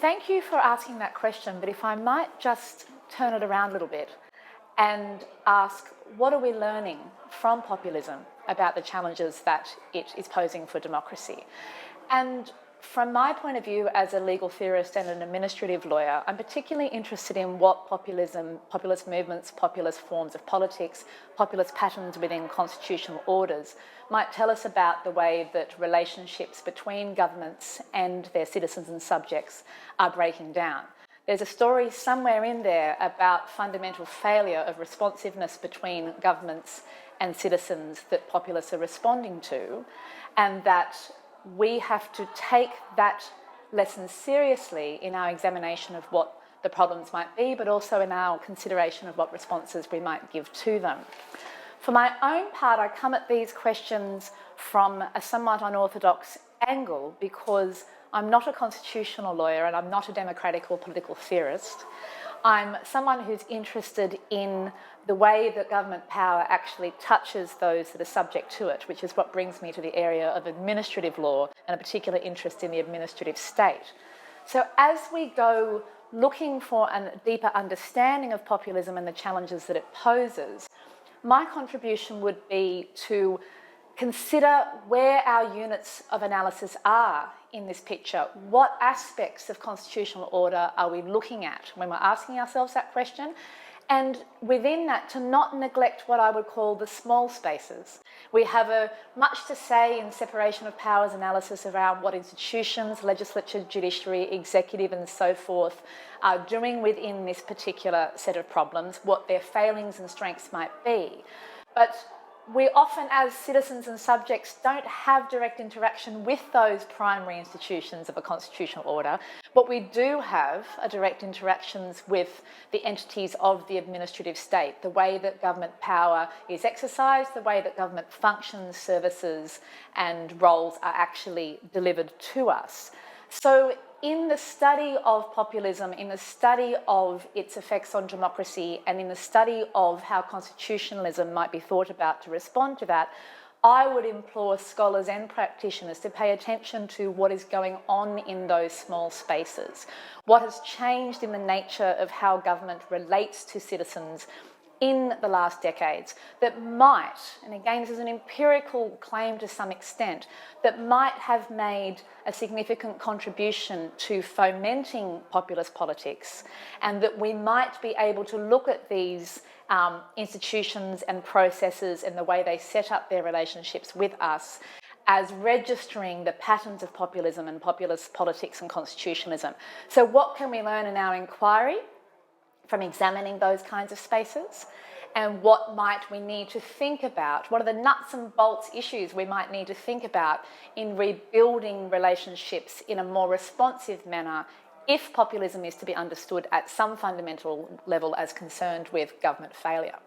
Thank you for asking that question, but if I might just turn it around a little bit and ask, what are we learning from populism about the challenges that it is posing for democracy? And from my point of view as a legal theorist and an administrative lawyer, I'm particularly interested in what populism, populist movements, populist forms of politics, populist patterns within constitutional orders might tell us about the way that relationships between governments and their citizens and subjects are breaking down. There's a story somewhere in there about fundamental failure of responsiveness between governments and citizens that populists are responding to, and that we have to take that lesson seriously in our examination of what the problems might be, but also in our consideration of what responses we might give to them. For my own part, I come at these questions from a somewhat unorthodox angle because I'm not a constitutional lawyer and I'm not a democratic or political theorist. I'm someone who's interested in the way that government power actually touches those that are subject to it, which is what brings me to the area of administrative law and a particular interest in the administrative state. So as we go looking for a deeper understanding of populism and the challenges that it poses, my contribution would be to consider where our units of analysis are in this picture. What aspects of constitutional order are we looking at when we're asking ourselves that question? And within that, to not neglect what I would call the small spaces. We have much to say in separation of powers analysis around what institutions, legislature, judiciary, executive and so forth are doing within this particular set of problems, what their failings and strengths might be. But we often, as citizens and subjects, don't have direct interaction with those primary institutions of a constitutional order, but we do have a direct interactions with the entities of the administrative state, the way that government power is exercised, the way that government functions, services and roles are actually delivered to us. So in the study of populism, in the study of its effects on democracy, and in the study of how constitutionalism might be thought about to respond to that, I would implore scholars and practitioners to pay attention to what is going on in those small spaces, what has changed in the nature of how government relates to citizens in the last decades that might, and again this is an empirical claim to some extent, that might have made a significant contribution to fomenting populist politics, and that we might be able to look at these institutions and processes and the way they set up their relationships with us as registering the patterns of populism and populist politics and constitutionalism. So what can we learn in our inquiry from examining those kinds of spaces, and what might we need to think about? What are the nuts and bolts issues we might need to think about in rebuilding relationships in a more responsive manner if populism is to be understood at some fundamental level as concerned with government failure?